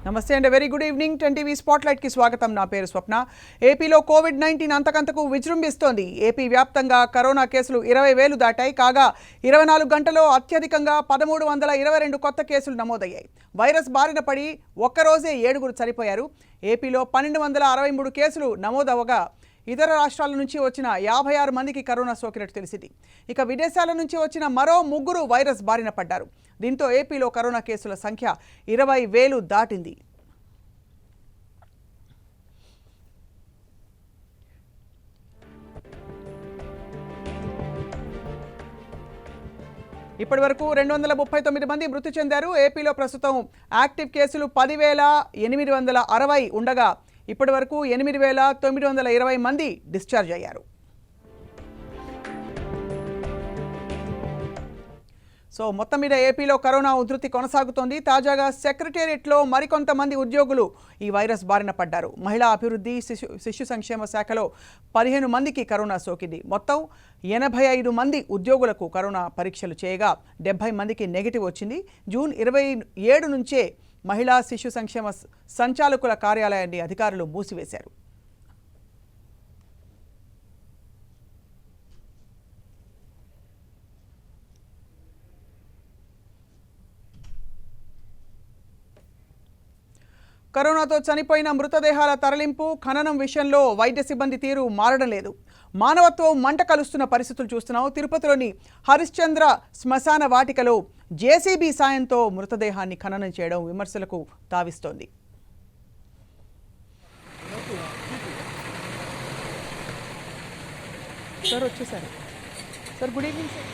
నమస్తే అండి, very good evening. 10 TV spotlight కి స్వాగతం. నా పేరు స్వప్న. ఏపీలో కోవిడ్-19 అంతకంతకు విజృంభిస్తోంది. ఏపీ వ్యాప్తంగా కరోనా కేసులు 20,000 దాటాయి. కాగా 24 గంటల్లో అత్యధికంగా 1322 కొత్త కేసులు నమోదయ్యాయి. వైరస్ బారిన పడి ఒక్కరోజే 7 చనిపోయారు. ఏపీలో 1263 కేసులు నమోదవగా ఇతర రాష్ట్రాల నుంచి వచ్చిన 56 మందికి కరోనా సోకినట్టు తెలిసింది. ఇక విదేశాల నుంచి వచ్చిన మరో 3 వైరస్ బారిన పడ్డారు. దీంతో ఏపీలో కరోనా కేసుల సంఖ్య 20,000 దాటింది. ఇప్పటి వరకు 239 మంది మృతి చెందారు. ఏపీలో ప్రస్తుతం యాక్టివ్ కేసులు 10,860 ఉండగా ఇప్పటి వరకు 8,920 మంది డిశ్చార్జ్ అయ్యారు. సో మొత్తం మీద ఏపీలో కరోనా ఉధృతి కొనసాగుతోంది. తాజాగా సెక్రటేరియట్లో మరికొంతమంది ఉద్యోగులు ఈ వైరస్ బారిన పడ్డారు. మహిళా అభివృద్ధి శిశు సంక్షేమ శాఖలో 15 మందికి కరోనా సోకింది. మొత్తం 85 మంది ఉద్యోగులకు కరోనా పరీక్షలు చేయగా 70 మందికి నెగిటివ్ వచ్చింది. జూన్ 27 నుంచే మహిళా శిశు సంక్షేమ సంచాలకుల కార్యాలయాన్ని అధికారులు మూసివేశారు. కరోనాతో చనిపోయిన మృతదేహాల తరలింపు, ఖననం విషయంలో వైద్య సిబ్బంది తీరు మారడం లేదు. మానవత్వం మంట కలుస్తున్న పరిస్థితులు చూస్తున్నాం. తిరుపతిలోని హరిశ్చంద్ర శ్మశాన వాటికలో జేసీబీ సాయంతో మృతదేహాన్ని ఖననం చేయడం విమర్శలకు తావిస్తోంది. సార్ వచ్చేసారు. Sir good evening sir.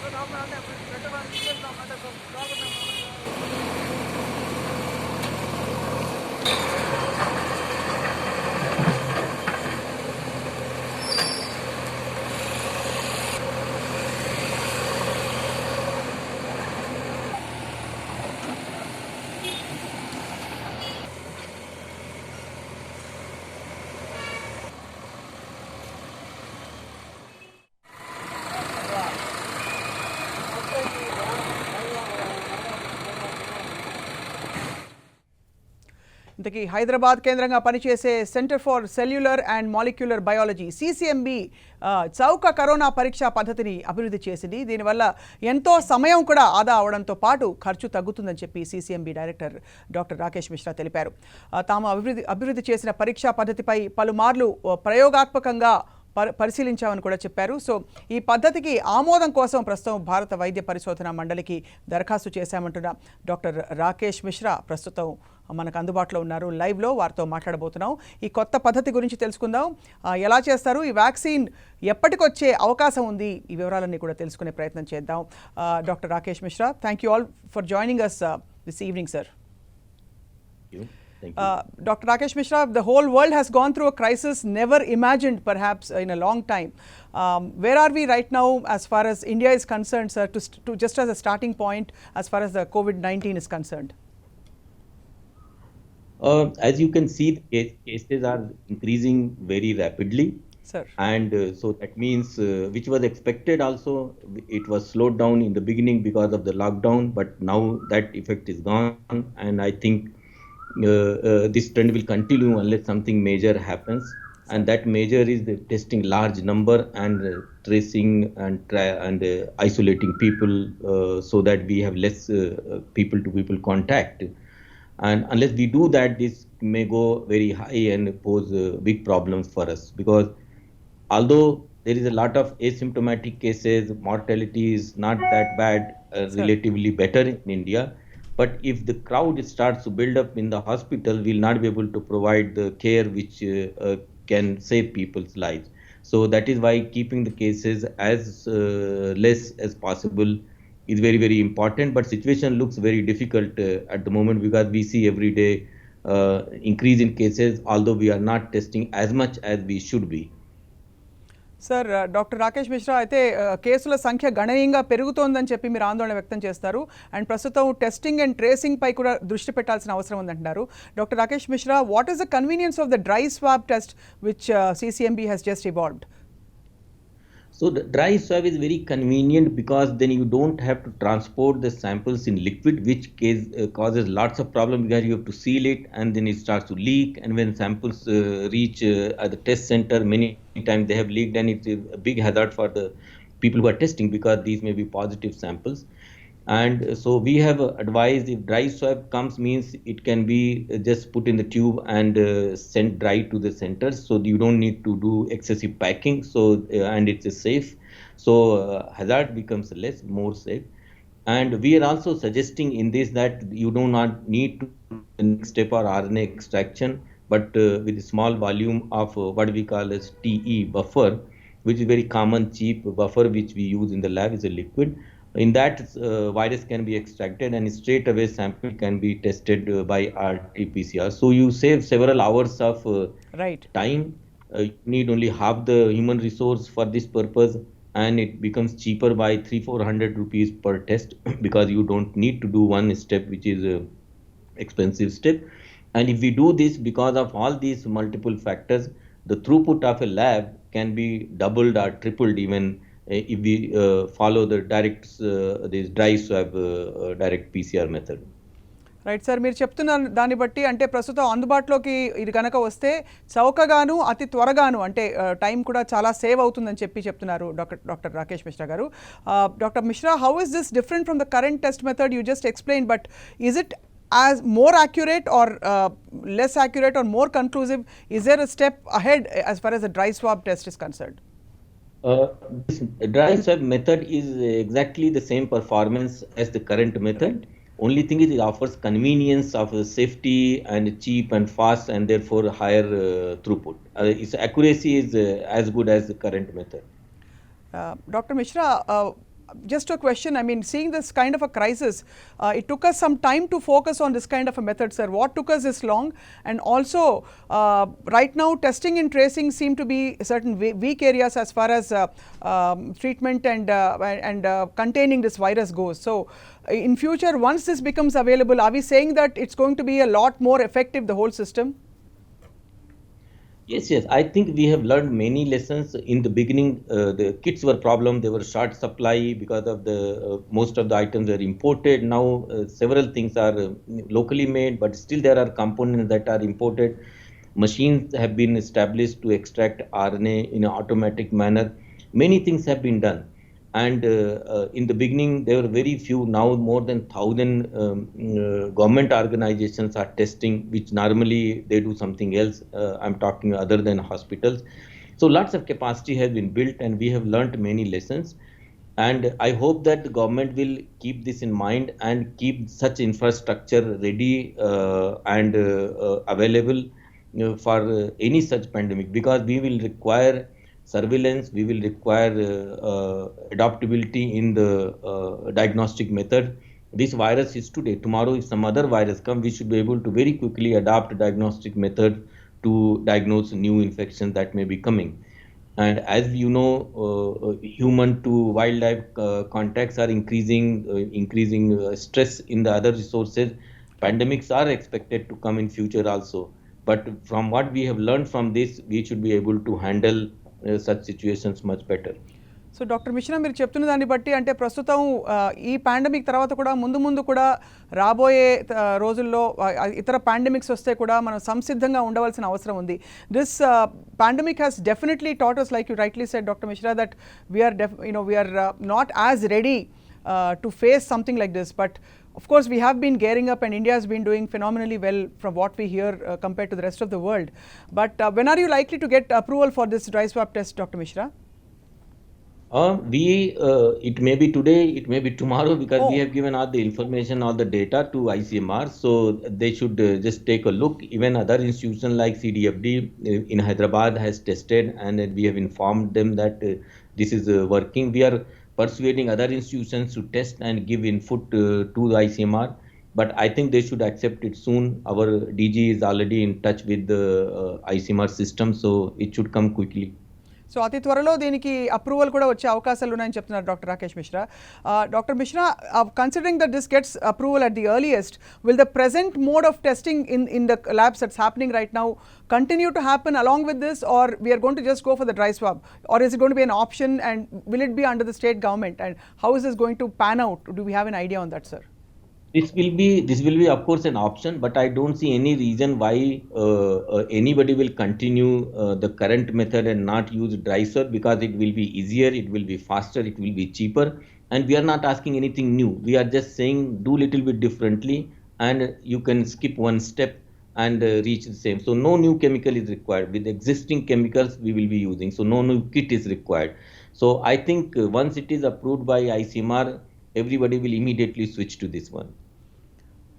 ఇంతకీ హైదరాబాద్ కేంద్రంగా పనిచేసే centre for cellular and molecular biology CCMB చౌక కరోనా పరీక్షా పద్ధతిని అభివృద్ధి చేసింది. దీనివల్ల ఎంతో సమయం కూడా ఆదా అవడంతో పాటు ఖర్చు తగ్గుతుందని చెప్పి CCMB director doctor Rakesh Mishra తెలిపారు. తాము అభివృద్ధి చేసిన పరీక్షా పద్ధతిపై పలుమార్లు ప్రయోగాత్మకంగా పరిశీలించామని కూడా చెప్పారు. సో ఈ పద్ధతికి ఆమోదం కోసం ప్రస్తుతం భారత వైద్య పరిశోధన మండలికి దరఖాస్తు చేశామంటున్న డాక్టర్ రాకేష్ మిశ్రా ప్రస్తుతం మనకు అందుబాటులో ఉన్నారు. లైవ్లో వారితో మాట్లాడబోతున్నాం. ఈ కొత్త పద్ధతి గురించి తెలుసుకుందాం. ఎలా చేస్తారు, ఈ వ్యాక్సిన్ ఎప్పటికొచ్చే అవకాశం ఉంది, ఈ వివరాలన్నీ కూడా తెలుసుకునే ప్రయత్నం చేద్దాం. Doctor Rakesh Mishra, thank you all for joining us this evening sir. Dr. Rakesh Mishra, the whole world has gone through a crisis never imagined perhaps in a long time. Where are we right now as far as India is concerned, sir, to just as a starting point as far as the COVID-19 is concerned? As you can see, the cases are increasing very rapidly. Sir. And so that means, which was expected also, it was slowed down in the beginning because of the lockdown, but now that effect is gone, and I think this trend will continue unless something major happens, and that major is the testing large number and tracing and isolating people so that we have less people to people contact. And unless we do that, this may go very high and pose big problems for us, because although there is a lot of asymptomatic cases, mortality is not that bad, relatively better in India. But if the crowd starts to build up in the hospital, we'll not be able to provide the care which can save people's lives. So that is why keeping the cases as less as possible is very, very important. But situation looks very difficult at the moment, because we see every day increase in cases, although we are not testing as much as we should be. Sir, doctor Rakesh Mishra, అయితే కేసుల సంఖ్య గణనీయంగా పెరుగుతోందని చెప్పి మీరు ఆందోళన వ్యక్తం చేస్తారు. అండ్ ప్రస్తుతం టెస్టింగ్ అండ్ ట్రేసింగ్ పై కూడా దృష్టి పెట్టాల్సిన అవసరం ఉందంటున్నారు. Doctor Rakesh Mishra, what is the convenience of the dry swab test which CCMB has just evolved? So the dry swab is very convenient because then you don't have to transport the samples in liquid, which causes lots of problem because you have to seal it and then it starts to leak. And when samples reach at the test center, many times they have leaked, and it's a big hazard for the people who are testing because these may be positive samples. And so we have advised, if dry swab comes, means it can be just put in the tube and sent dry to the centers, so you don't need to do excessive packing. So and it's safe, so hazard becomes less, more safe. And we are also suggesting in this that you do not need to do the next step or RNA extraction, but with a small volume of what we call as TE buffer, which is very common, cheap buffer which we use in the lab, is a liquid. In that, virus can be extracted and straight away sample can be tested by RT-PCR. So you save several hours of Right. time. You need only half the human resource for this purpose, and it becomes cheaper by 300-400 rupees per test because you don't need to do one step, which is a expensive step. And if we do this, because of all these multiple factors, the throughput of a lab can be doubled or tripled even if we follow the this dry swab direct PCR method. Right sir, మీరు చెప్తున్న దాన్ని బట్టి అంటే ప్రస్తుతం అందుబాటులోకి ఇది కనుక వస్తే చౌకగాను అతి త్వరగాను అంటే టైం కూడా చాలా సేవ్ అవుతుందని చెప్తున్నారు డాక్టర్ రాకేష్ మిశ్రా గారు. Doctor Mishra, how is this different from the current test method you just explain, but is it as more accurate or less accurate or more conclusive? Is there a step ahead as far as the dry swab test is concerned? This dry swab method is exactly the same performance as the current method. Only thing is it offers convenience of safety and cheap and fast, and therefore higher throughput. Its accuracy is as good as the current method. Dr. Mishra, just a question. I mean, seeing this kind of a crisis, it took us some time to focus on this kind of a method, sir. What took us this long? And also, right now, testing and tracing seem to be certain weak areas as far as treatment and containing this virus goes. So, in future, once this becomes available, are we saying that it's going to be a lot more effective, the whole system? Yes, yes. I think we have learned many lessons. In the beginning, the kits were problem. They were short supply because of the most of the items are imported. Now several things are locally made, but still there are components that are imported. Machines have been established to extract RNA in an automatic manner. Many things have been done. And in the beginning, there were very few. Now more than 1,000 government organizations are testing, which normally they do something else. I'm talking other than hospitals. So lots of capacity has been built, and we have learnt many lessons. And I hope that the government will keep this in mind and keep such infrastructure ready and available for any such pandemic, because we will require surveillance, we will require adaptability in the diagnostic method. This virus is today. Tomorrow, if some other virus comes, we should be able to very quickly adapt a diagnostic method to diagnose new infections that may be coming. And as you know, human to wildlife contacts are increasing stress in the other resources. Pandemics are expected to come in future also. But from what we have learned from this, we should be able to handle such situations much better. So doctor Mishra, మీరు చెప్తున్న దాన్ని బట్టి అంటే ప్రస్తుతం ఈ pandemic తర్వాత కూడా ముందు కూడా రాబోయే రోజుల్లో ఇతర పాండమిక్స్ వస్తే కూడా మనం సంసిద్ధంగా ఉండవలసిన అవసరం ఉంది. This pandemic has definitely taught us, like you rightly said, Dr. Mishra, that we are not as ready to face something like this. But of course, we have been gearing up, and India has been doing phenomenally well from what we hear compared to the rest of the world. But when are you likely to get approval for this dry swab test, Dr. Mishra? It may be today, it may be tomorrow, because we have given all the information, all the data to ICMR. So they should just take a look. Even other institutions like CDFD in Hyderabad has tested, and we have informed them that this is working. We are persuading other institutions to test and give input to the ICMR. But I think they should accept it soon. Our DG is already in touch with the ICMR system, so it should come quickly. So అతి త్వరలో దీనికి approval కూడా వచ్చే అవకాశాలు ఉన్నాయని చెప్తున్నారు doctor Rakesh Mishra. Doctor Mishra, considering that this gets approval at the earliest, will the present mode of testing in the labs that's happening right now continue to happen along with this, or we are going to just go for the dry swab, or is it going to be an option, and will it be under the state government, and how is this going to pan out? Do we have an idea on that, sir? This will be of course an option, but I don't see any reason why anybody will continue the current method and not use dry swab, because it will be easier, it will be faster, it will be cheaper, and we are not asking anything new. We are just saying do little bit differently, and you can skip one step and reach the same. So no new chemical is required. With existing chemicals we will be using, so no new kit is required. So I think once it is approved by ICMR, everybody will immediately switch to this one.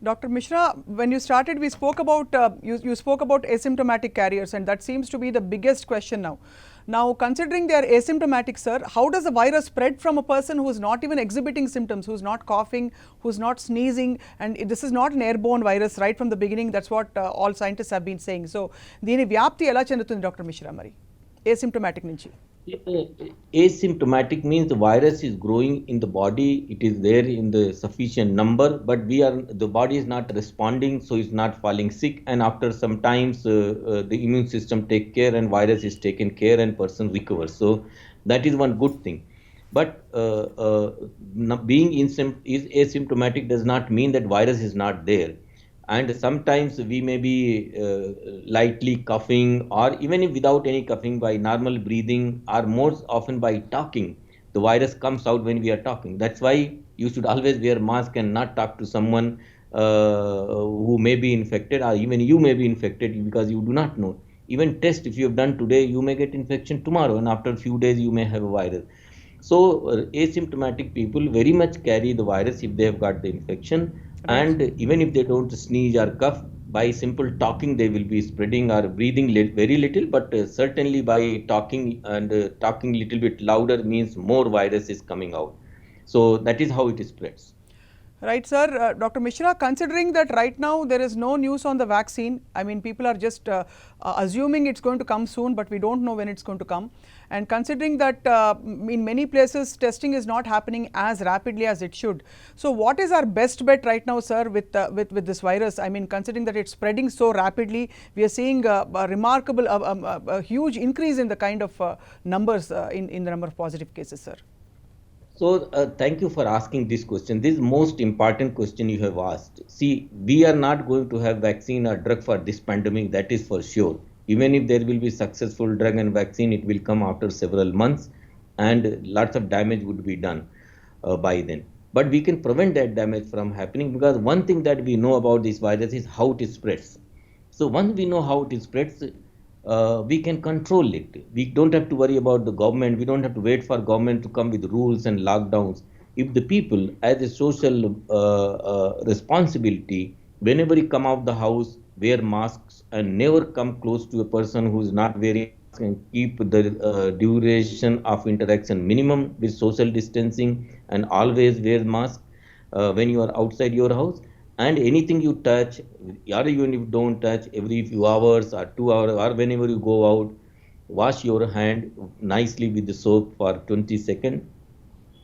Dr. Mishra, when you started, we spoke about you spoke about asymptomatic carriers, and that seems to be the biggest question now. Now, considering they are asymptomatic, sir, how does the virus spread from a person who is not even exhibiting symptoms, who is not coughing, who is not sneezing, and this is not an airborne virus right from the beginning? That's what all scientists have been saying. So, దీని వ్యాప్తి ఎలా చెందుతుంది doctor Mishra మరి asymptomatic నుంచి? Asymptomatic means the virus is growing in the body, it is there in the sufficient number, but the body is not responding, so it's not falling sick, and after some times the immune system take care and virus is taken care and person recovers. So that is one good thing. But being asymptomatic does not mean that virus is not there. And sometimes we may be lightly coughing, or even if without any coughing, by normal breathing, or more often by talking, the virus comes out when we are talking. That's why you should always wear mask and not talk to someone who may be infected, or even you may be infected, because you do not know. Even test if you have done today, you may get infection tomorrow, and after a few days you may have a virus. So asymptomatic people very much carry the virus if they have got the infection. And even if they don't sneeze or cough, by simple talking they will be spreading, or breathing very little, but certainly by talking, and talking little bit louder means more virus is coming out. So that is how it spreads. Right, sir. Dr. Mishra, considering that right now there is no news on the vaccine, I mean, people are just assuming it's going to come soon, but we don't know when it's going to come. And considering that in many places testing is not happening as rapidly as it should. So what is our best bet right now, sir, with this virus? I mean, considering that it's spreading so rapidly, we are seeing a remarkable, a huge increase in the kind of numbers in the number of positive cases, sir. So thank you for asking this question. This is most important question you have asked. See, we are not going to have vaccine or drug for this pandemic, that is for sure. Even if there will be successful drug and vaccine, it will come after several months, and lots of damage would be done by then. But we can prevent that damage from happening, because one thing that we know about this virus is how it spreads. So once we know how it spreads, we can control it. We don't have to worry about the government. We don't have to wait for government to come with rules and lockdowns. If the people, as a social responsibility, whenever you come out the house, wear masks and never come close to a person who is not wearing masks, and keep the duration of interaction minimum with social distancing, and always wear mask when you are outside your house. And anything you touch, or even if you don't touch, every few hours or 2 hours, or whenever you go out, wash your hand nicely with the soap for 20 seconds.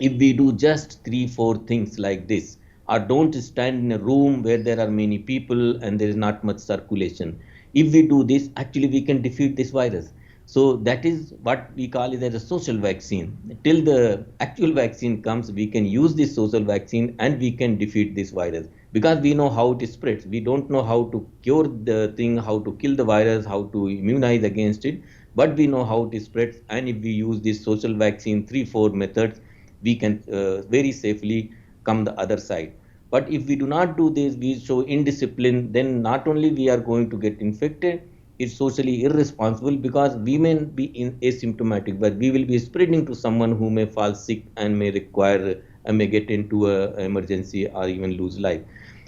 If we do just 3-4 things like this, or don't stand in a room where there are many people and there is not much circulation, if we do this, actually we can defeat this virus. So that is what we call it as a social vaccine. Till the actual vaccine comes, we can use this social vaccine and we can defeat this virus, because we know how it spreads. We don't know how to cure the thing, how to kill the virus, how to immunize against it, but we know how it spreads. And if we use this social vaccine 3-4 methods, we can very safely come the other side. But if we do not do this, we show indiscipline, then not only we are going to get infected, it's socially irresponsible, because we may be asymptomatic, but we will be spreading to someone who may fall sick and may require and may get into an emergency or even lose life.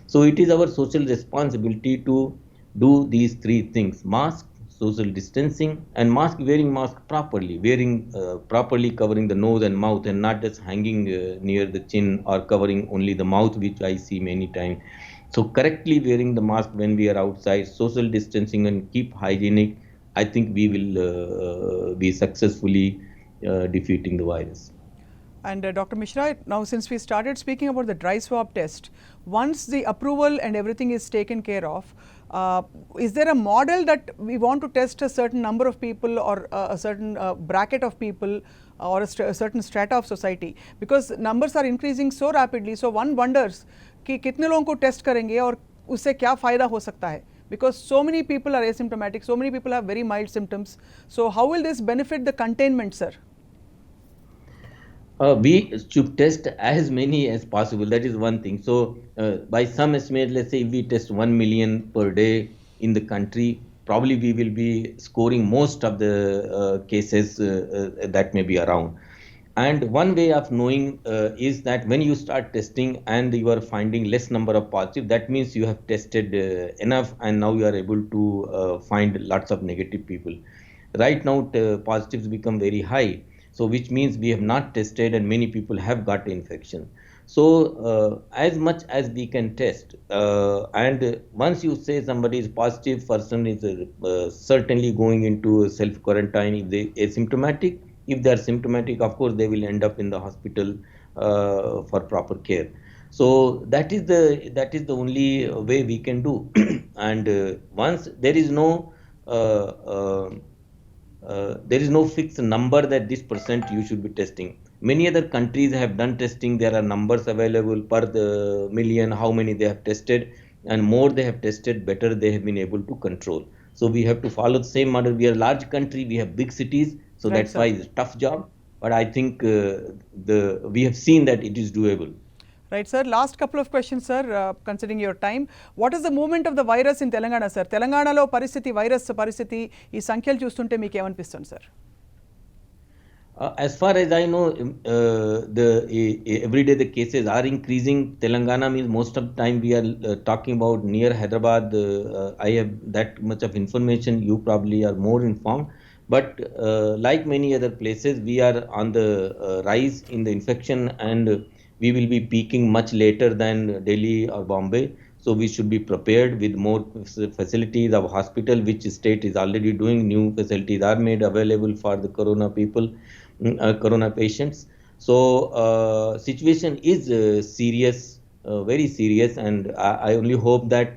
So it is our social responsibility to do these 3 things: mask, social distancing, and wearing mask properly, properly covering the nose and mouth, and not just hanging near the chin or covering only the mouth, which I see many times. So correctly wearing the mask when we are outside, social distancing, and keep hygienic. I I think we will be successfully defeating the virus. And Dr. Mishra, now since we started speaking about the dry swab test, once the approval and everything is taken care of, is there a model that we want to test a certain number of people or a certain bracket of people or a certain strata of society? Because numbers are increasing so rapidly, so one wonders कि कितने लोगों को test करेंगे और उससे क्या फ़ायदा हो सकता है? Because so many people are asymptomatic, so many people have very mild symptoms. So how will this benefit the containment, sir? We should test as many as possible. That is one thing. So, by some estimate, let's say if we test 1 million per day in the country, probably we will be scoring most of the cases that may be around. And one way of knowing is that when you start testing and you are finding less number of positive, that means you have tested enough, and now you are able to find lots of negative people. Right now, positives become very high, so which means we have not tested and many people have got infection. So as much as we can test, and once you say somebody is positive, person is certainly going into self quarantine if they asymptomatic. If they are symptomatic, of course they will end up in the hospital for proper care. So that is the only way we can do. And once there is no fixed number that this percent you should be testing. Many other countries have done testing. There are numbers available per the million, how many they have tested, and more they have tested, better they have been able to control. So we have to follow the same model. We are a large country, we have big cities, so Right, that's why sir. it's a tough job. But I think we have seen that it is doable. Right, sir. Last couple of questions, sir, considering your time. What is the movement of the virus in Telangana, sir? Telanganalo పరిస్థితి virus పరిస్థితి ఈ సంఖ్యలు చూస్తుంటే మీకు ఏమనిపిస్తుంది, sir? As far as I know, every day the cases are increasing. Telangana means most of the time we are talking about near Hyderabad. I have that much of information. You probably are more informed. But like many other places, we are on the rise in the infection, and we will be peaking much later than Delhi or Bombay. So we should be prepared with more facilities of hospital, which state is already doing. New facilities are made available for the corona people, corona patients. So situation is serious, very serious, and I only hope that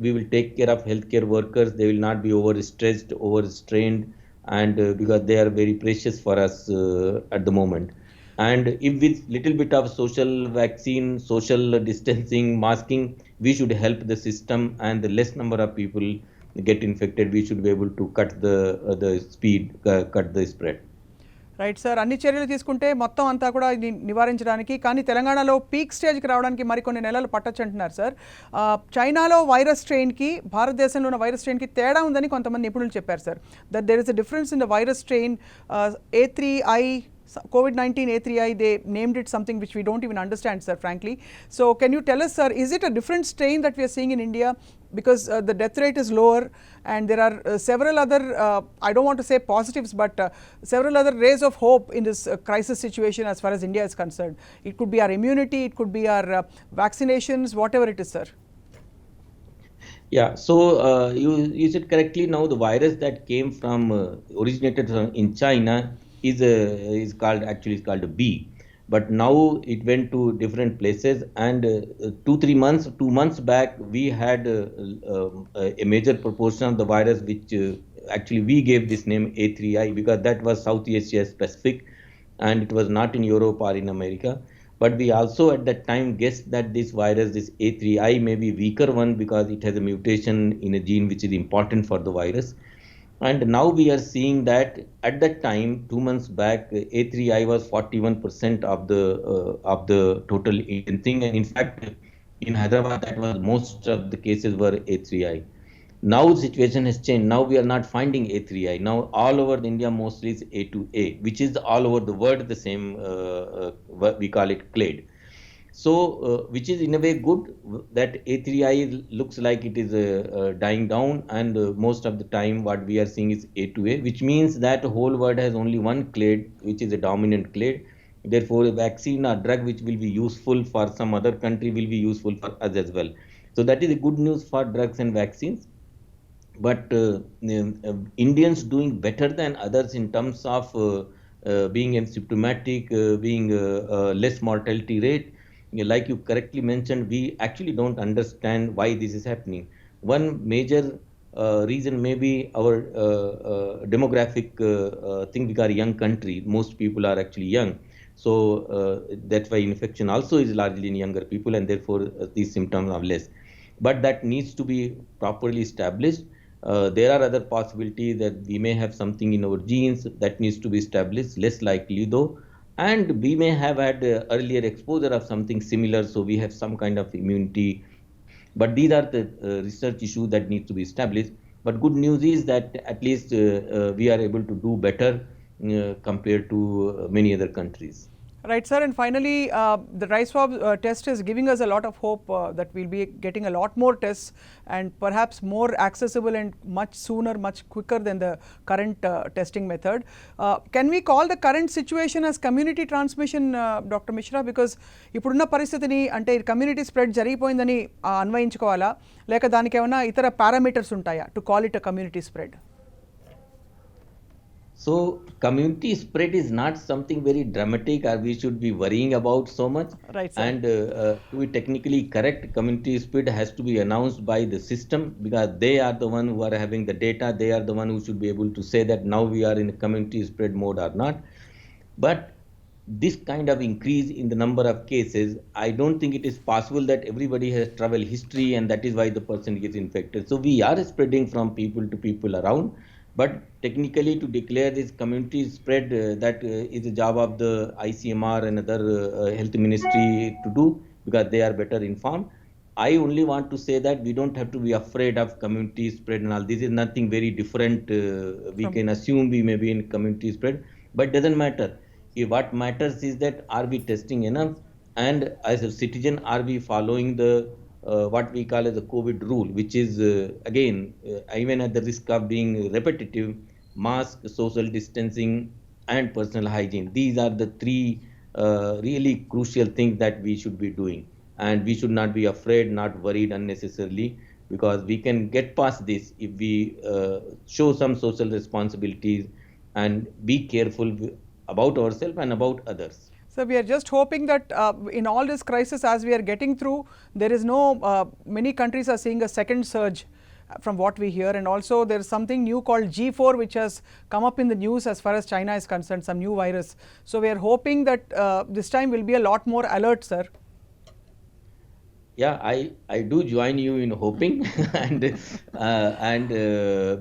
we will take care of healthcare workers. They will not be overstressed, overstrained, and because they are very precious for us at the moment. And if with little bit of social vaccine, social distancing, masking, we should help the system, and the less number of people get infected, we should be able to cut the speed, cut the spread. Right sir, అన్ని చర్యలు తీసుకుంటే మొత్తం అంతా కూడా నివారించడానికి, కానీ తెలంగాణలో peak స్టేజ్కి రావడానికి మరికొన్ని నెలలు పట్టొచ్చు అంటున్నారు సార్. చైనాలో వైరస్ స్ట్రెయిన్కి భారతదేశంలో ఉన్న వైరస్ స్ట్రెయిన్కి తేడా ఉందని కొంతమంది నిపుణులు చెప్పారు సార్. That there is a difference in the virus strain A3I, COVID-19 A3I, they named it something which we don't even understand, sir, frankly. So can you tell us, sir, is it a different strain that we are seeing in India? Because the death rate is lower, and there are several other, I don't want to say positives, but several other rays of hope in this crisis situation as far as India is concerned. It could be our immunity, it could be our vaccinations, whatever it is, sir. Yeah, so you said correctly. Now the virus that came from originated in China is called a B, but now it went to different places. And 2 months back we had a major proportion of the virus which actually we gave this name A3I, because that was South Asia specific and it was not in Europe or in America. But we also at that time guessed that this virus, this A3I, may be weaker one because it has a mutation in a gene which is important for the virus. And now we are seeing that at that time, 2 months back, A3I was 41% of the total Indian thing. And in fact, in Hyderabad, that was most of the cases were A3I. Now the situation has changed. Now we are not finding A3I. Now all over India mostly is A2A, which is all over the world the same. We call it clade. So, which is in a way good that A3I looks like it is dying down, and most of the time what we are seeing is A2A, which means that the whole world has only one clade, which is a dominant clade. Therefore, a vaccine or drug which will be useful for some other country will be useful for us as well. So that is a good news for drugs and vaccines. but Indians doing better than others in terms of being asymptomatic, being less mortality rate. Like you correctly mentioned, we actually don't understand why this is happening. One major reason may be our demographic thing. We are a young country. Most people are actually young. So that's why infection also is largely in younger people, and therefore these symptoms are less. But that needs to be properly established. There are other possibilities that we may have something in our genes that needs to be established, less likely though. And we may have had earlier exposure of something similar, so we have some kind of immunity. But these are the research issues that need to be established. But good news is that at least we are able to do better compared to many other countries. Right, sir. And finally, the dry swab test is giving us a lot of hope that we'll be getting a lot more tests and perhaps more accessible and much sooner, much quicker than the current testing method. Can we call the current situation as community transmission, Dr. Mishra? Because ఇప్పుడున్న పరిస్థితిని అంటే community spread జరిగిపోయిందని అన్వయించుకోవాలా లేక దానికి ఏమైనా ఇతర parameters ఉంటాయా to call it a community spread? So community spread is not something very dramatic or we should be worrying about so much. Right, sir. And to be technically correct, community spread has to be announced by the system because they are the one who are having the data. They are the one who should be able to say that now we are in a community spread mode or not. But this kind of increase in the number of cases, I don't think it is possible that everybody has travel history and that is why the person gets infected. So we are spreading from people to people around. But technically, to declare this community spread, that is the job of the ICMR and other health ministry to do because they are better informed. I only want to say that we don't have to be afraid of community spread and all. This is nothing very different. We can assume we may be in community spread, but doesn't matter. What matters is that are we testing enough, and as a citizen, are we following the what we call as the COVID rule, which is again, even at the risk of being repetitive, mask, social distancing, and personal hygiene. These are the three really crucial things that we should be doing. And we should not be afraid, not worried unnecessarily, because we can get past this if we show some social responsibilities and be careful about ourselves and about others. So we are just hoping that in all this crisis, as we are getting through, there is no, many countries are seeing a second surge from what we hear, and also there is something new called G4 which has come up in the news as far as China is concerned, some new virus. So we are hoping that this time will be a lot more alert, sir. Yeah, I do join you in hoping, and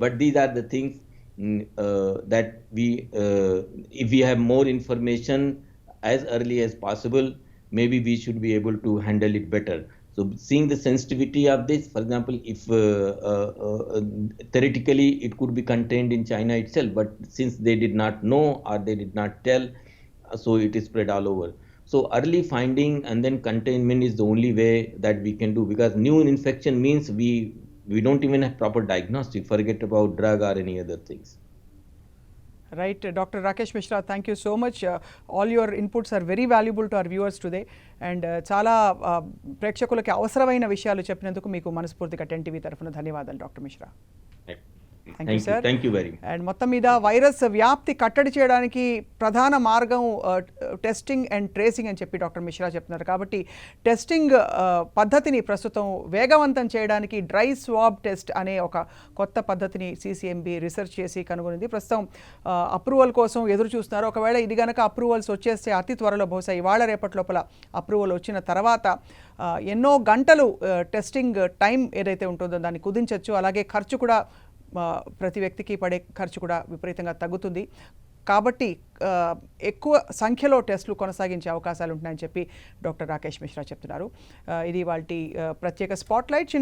but these are the things that we, if we have more information as early as possible, maybe we should be able to handle it better. So seeing the sensitivity of this, for example, if theoretically it could be contained in China itself, but since they did not know or they did not tell, so it is spread all over. So early finding and then containment is the only way that we can do, because new infection means we don't even have proper diagnostic, forget about drug or any other things. Right, Dr. Rakesh Mishra, thank you so much. All your inputs are very valuable to our viewers today. And చాలా ప్రేక్షకులకి అవసరమైన విషయాలు చెప్పినందుకు మీకు మనస్ఫూర్తిగా 10TV తరఫున ధన్యవాదాలు doctor Mishra. Thank you sir. Thank you very much. And మొత్తం మీద వైరస్ వ్యాప్తి కట్టడి చేయడానికి ప్రధాన మార్గం టెస్టింగ్ అండ్ ట్రేసింగ్ అని చెప్పి డాక్టర్ మిశ్రా చెప్తున్నారు. కాబట్టి టెస్టింగ్ పద్ధతిని ప్రస్తుతం వేగవంతం చేయడానికి డ్రై స్వాబ్ టెస్ట్ అనే ఒక కొత్త పద్ధతిని CCMB రీసెర్చ్ చేసి కనుగొనింది. ప్రస్తుతం అప్రూవల్ కోసం ఎదురు చూస్తున్నారు. ఒకవేళ ఇది కనుక అప్రూవల్స్ వచ్చేస్తే అతి త్వరలో, బహుశా ఇవాళ రేపటి లోపల అప్రూవల్ వచ్చిన తర్వాత ఎన్నో గంటలు టెస్టింగ్ టైం ఏదైతే ఉంటుందో దాన్ని కుదించవచ్చు. అలాగే ఖర్చు కూడా, ప్రతి వ్యక్తికి పడే ఖర్చు కూడా విపరీతంగా తగ్గుతుంది. కాబట్టి ఎక్కువ సంఖ్యలో టెస్టులు కొనసాగించే అవకాశాలు ఉంటాయని చెప్పి డాక్టర్ రాకేష్ మిశ్రా చెప్తున్నారు. ఇది వాటి ప్రత్యేక స్పాట్లైట్.